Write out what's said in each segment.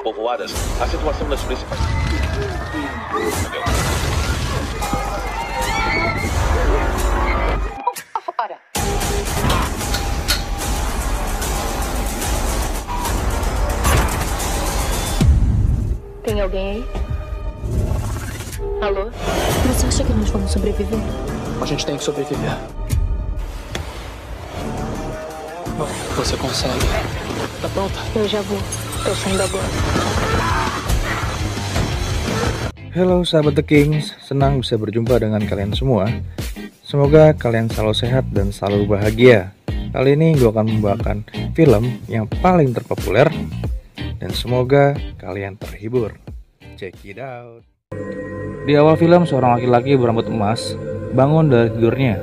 povoadas, a situação nas principais... Fora. Tem alguém aí? Alô? Você acha que nós vamos sobreviver? A gente tem que sobreviver. Você consegue. Tá pronta? Eu já vou. Tô saindo agora. Halo sahabat The Kings, senang bisa berjumpa dengan kalian semua. Semoga kalian selalu sehat dan selalu bahagia. Kali ini gue akan membawakan film yang paling terpopuler dan semoga kalian terhibur. Check it out. Di awal film, seorang laki-laki berambut emas bangun dari tidurnya.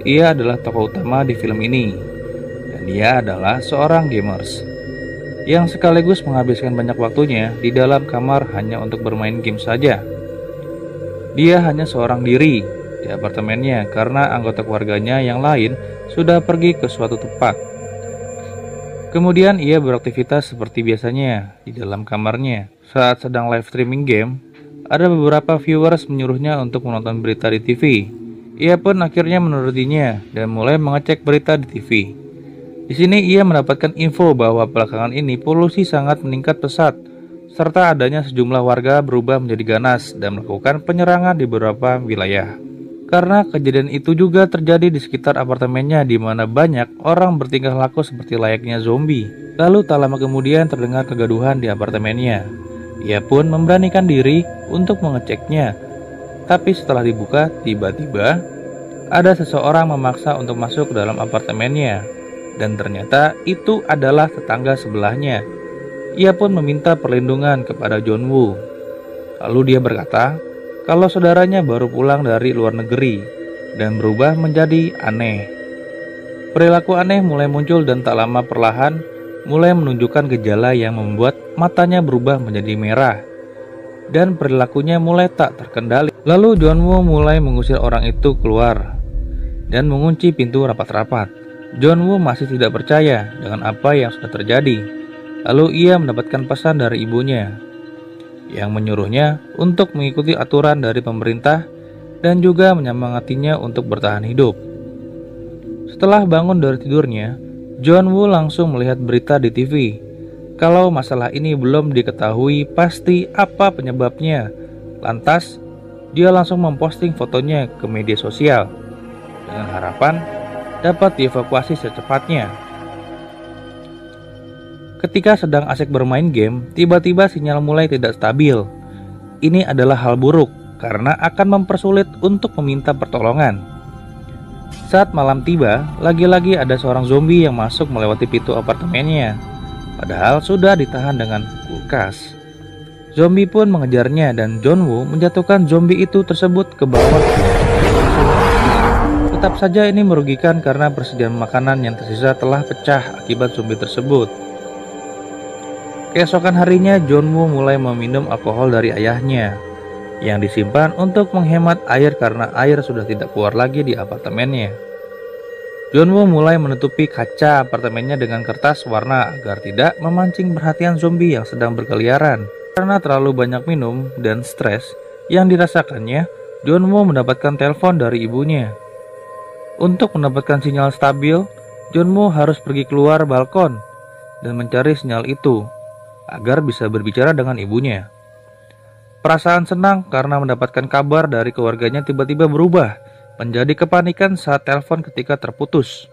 Ia adalah tokoh utama di film ini, dan dia adalah seorang gamers yang sekaligus menghabiskan banyak waktunya di dalam kamar hanya untuk bermain game saja. Dia hanya seorang diri di apartemennya karena anggota keluarganya yang lain sudah pergi ke suatu tempat. Kemudian ia beraktivitas seperti biasanya di dalam kamarnya. Saat sedang live streaming game, ada beberapa viewers menyuruhnya untuk menonton berita di TV. Ia pun akhirnya menurutinya dan mulai mengecek berita di TV. Di sini ia mendapatkan info bahwa belakangan ini polusi sangat meningkat pesat, serta adanya sejumlah warga berubah menjadi ganas dan melakukan penyerangan di beberapa wilayah. Karena kejadian itu juga terjadi di sekitar apartemennya di mana banyak orang bertingkah laku seperti layaknya zombie. Lalu tak lama kemudian terdengar kegaduhan di apartemennya. Ia pun memberanikan diri untuk mengeceknya. Tapi setelah dibuka, tiba-tiba ada seseorang memaksa untuk masuk ke dalam apartemennya. Dan ternyata itu adalah tetangga sebelahnya. Ia pun meminta perlindungan kepada John Woo. Lalu dia berkata kalau saudaranya baru pulang dari luar negeri dan berubah menjadi aneh. Perilaku aneh mulai muncul dan tak lama perlahan mulai menunjukkan gejala yang membuat matanya berubah menjadi merah dan perilakunya mulai tak terkendali. Lalu John Woo mulai mengusir orang itu keluar dan mengunci pintu rapat-rapat. John Woo masih tidak percaya dengan apa yang sudah terjadi. Lalu ia mendapatkan pesan dari ibunya yang menyuruhnya untuk mengikuti aturan dari pemerintah dan juga menyemangatinya untuk bertahan hidup. Setelah bangun dari tidurnya, John Woo langsung melihat berita di TV. Kalau masalah ini belum diketahui pasti apa penyebabnya. Lantas, dia langsung memposting fotonya ke media sosial dengan harapan dapat dievakuasi secepatnya. Ketika sedang asik bermain game, tiba-tiba sinyal mulai tidak stabil. Ini adalah hal buruk karena akan mempersulit untuk meminta pertolongan. Saat malam tiba, lagi-lagi ada seorang zombie yang masuk melewati pintu apartemennya. Padahal sudah ditahan dengan kulkas. Zombie pun mengejarnya dan John Woo menjatuhkan zombie itu tersebut ke bawah. Tetap saja ini merugikan karena persediaan makanan yang tersisa telah pecah akibat zombie tersebut. Keesokan harinya John Woo mulai meminum alkohol dari ayahnya yang disimpan untuk menghemat air karena air sudah tidak keluar lagi di apartemennya. John Woo mulai menutupi kaca apartemennya dengan kertas warna agar tidak memancing perhatian zombie yang sedang berkeliaran. Karena terlalu banyak minum dan stres yang dirasakannya, John Woo mendapatkan telepon dari ibunya. Untuk mendapatkan sinyal stabil, John Woo harus pergi keluar balkon dan mencari sinyal itu agar bisa berbicara dengan ibunya. Perasaan senang karena mendapatkan kabar dari keluarganya tiba-tiba berubah menjadi kepanikan saat telepon ketika terputus.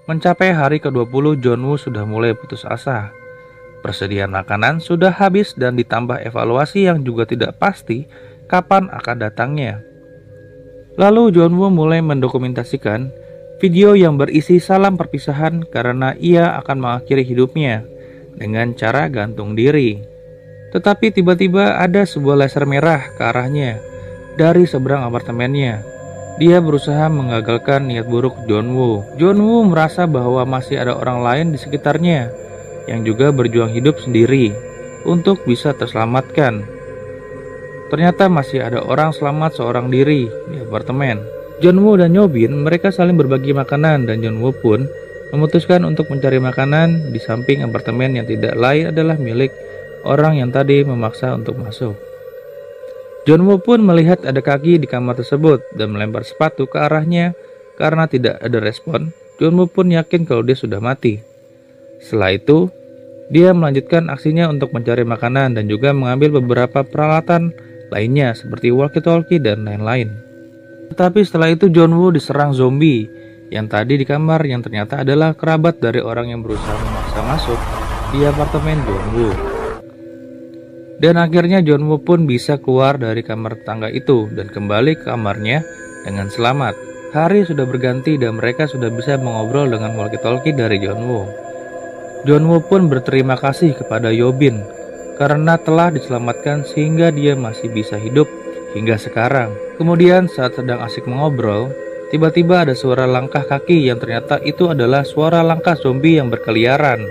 Mencapai hari ke-20, John Woo sudah mulai putus asa. Persediaan makanan sudah habis dan ditambah evaluasi yang juga tidak pasti kapan akan datangnya. Lalu John Woo mulai mendokumentasikan video yang berisi salam perpisahan karena ia akan mengakhiri hidupnya dengan cara gantung diri. Tetapi tiba-tiba ada sebuah laser merah ke arahnya dari seberang apartemennya. Dia berusaha mengagalkan niat buruk John Woo. John Woo merasa bahwa masih ada orang lain di sekitarnya yang juga berjuang hidup sendiri untuk bisa terselamatkan. Ternyata masih ada orang selamat seorang diri di apartemen. John Woo dan Yobin mereka saling berbagi makanan dan John Woo pun memutuskan untuk mencari makanan di samping apartemen yang tidak lain adalah milik orang yang tadi memaksa untuk masuk. John Woo pun melihat ada kaki di kamar tersebut dan melempar sepatu ke arahnya. Karena tidak ada respon, John Woo pun yakin kalau dia sudah mati. Setelah itu, dia melanjutkan aksinya untuk mencari makanan dan juga mengambil beberapa peralatan lainnya seperti walkie-talkie dan lain-lain. Tetapi setelah itu John Woo diserang zombie yang tadi di kamar yang ternyata adalah kerabat dari orang yang berusaha memaksa masuk di apartemen John Woo. Dan akhirnya John Woo pun bisa keluar dari kamar tangga itu dan kembali ke kamarnya dengan selamat. Hari sudah berganti dan mereka sudah bisa mengobrol dengan walkie-talkie dari John Woo. John Woo pun berterima kasih kepada Yobin karena telah diselamatkan sehingga dia masih bisa hidup hingga sekarang. Kemudian saat sedang asik mengobrol, tiba-tiba ada suara langkah kaki yang ternyata itu adalah suara langkah zombie yang berkeliaran.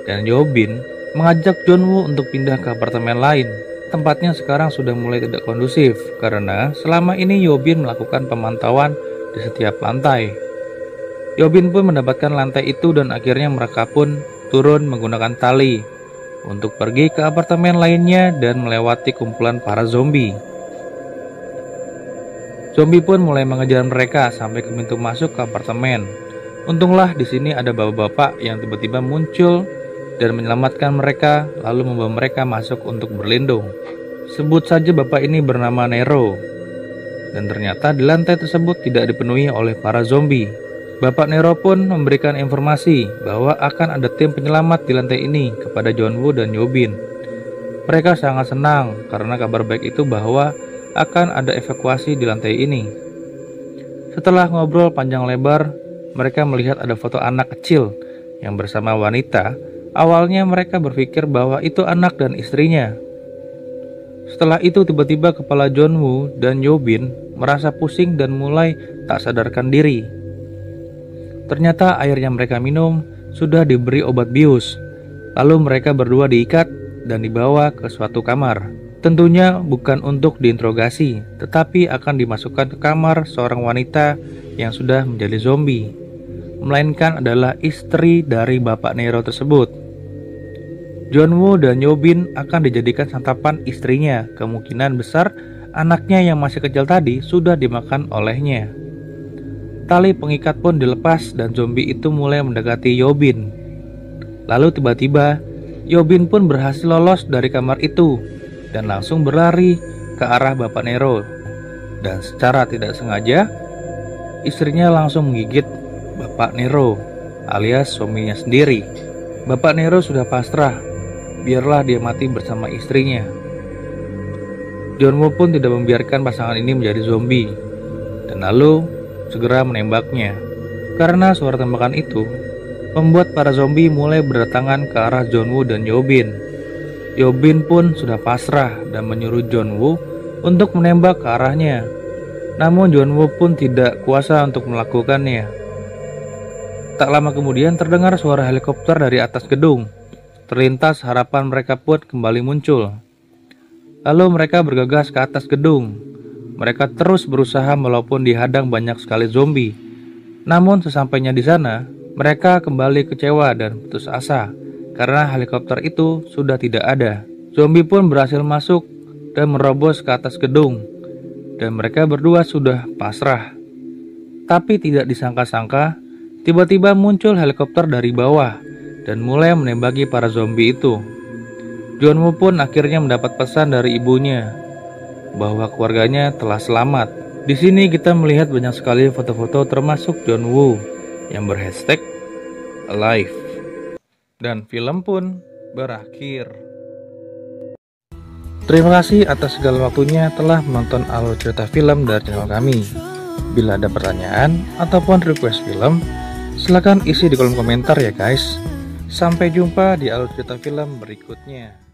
Dan Yobin mengajak John Woo untuk pindah ke apartemen lain. Tempatnya sekarang sudah mulai tidak kondusif karena selama ini Yobin melakukan pemantauan di setiap lantai. Yobin pun mendapatkan lantai itu dan akhirnya mereka pun turun menggunakan tali untuk pergi ke apartemen lainnya dan melewati kumpulan para zombie. Zombie pun mulai mengejar mereka sampai ke pintu masuk ke apartemen. Untunglah di sini ada bapak-bapak yang tiba-tiba muncul dan menyelamatkan mereka lalu membawa mereka masuk untuk berlindung. Sebut saja bapak ini bernama Nero. Dan ternyata di lantai tersebut tidak dipenuhi oleh para zombie. Bapak Nero pun memberikan informasi bahwa akan ada tim penyelamat di lantai ini kepada John Woo dan Yobin. Mereka sangat senang karena kabar baik itu bahwa akan ada evakuasi di lantai ini. Setelah ngobrol panjang lebar, mereka melihat ada foto anak kecil yang bersama wanita. Awalnya mereka berpikir bahwa itu anak dan istrinya. Setelah itu tiba-tiba kepala John Woo dan Yobin merasa pusing dan mulai tak sadarkan diri. Ternyata air yang mereka minum sudah diberi obat bius. Lalu mereka berdua diikat dan dibawa ke suatu kamar. Tentunya bukan untuk diinterogasi, tetapi akan dimasukkan ke kamar seorang wanita yang sudah menjadi zombie, melainkan adalah istri dari Bapak Nero tersebut. John Woo dan Yobin akan dijadikan santapan istrinya. Kemungkinan besar anaknya yang masih kecil tadi sudah dimakan olehnya. Tali pengikat pun dilepas dan zombie itu mulai mendekati Yobin. Lalu tiba-tiba Yobin pun berhasil lolos dari kamar itu dan langsung berlari ke arah Bapak Nero. Dan secara tidak sengaja istrinya langsung menggigit Bapak Nero alias suaminya sendiri. Bapak Nero sudah pasrah, biarlah dia mati bersama istrinya. John Woo pun tidak membiarkan pasangan ini menjadi zombie dan lalu segera menembaknya. Karena suara tembakan itu membuat para zombie mulai berdatangan ke arah John Woo dan Yobin. Yobin pun sudah pasrah dan menyuruh John Woo untuk menembak ke arahnya. Namun John Woo pun tidak kuasa untuk melakukannya. Tak lama kemudian terdengar suara helikopter dari atas gedung. Terlintas harapan mereka pun kembali muncul. Lalu mereka bergegas ke atas gedung. Mereka terus berusaha walaupun dihadang banyak sekali zombie. Namun sesampainya di sana, mereka kembali kecewa dan putus asa karena helikopter itu sudah tidak ada. Zombie pun berhasil masuk dan merobos ke atas gedung. Dan mereka berdua sudah pasrah. Tapi tidak disangka-sangka, tiba-tiba muncul helikopter dari bawah dan mulai menembaki para zombie itu. John Woo pun akhirnya mendapat pesan dari ibunya bahwa keluarganya telah selamat. Di sini kita melihat banyak sekali foto-foto termasuk John Woo yang berhashtag alive. Dan film pun berakhir. Terima kasih atas segala waktunya telah menonton alur cerita film dari channel kami. Bila ada pertanyaan ataupun request film, silahkan isi di kolom komentar ya guys. Sampai jumpa di alur cerita film berikutnya.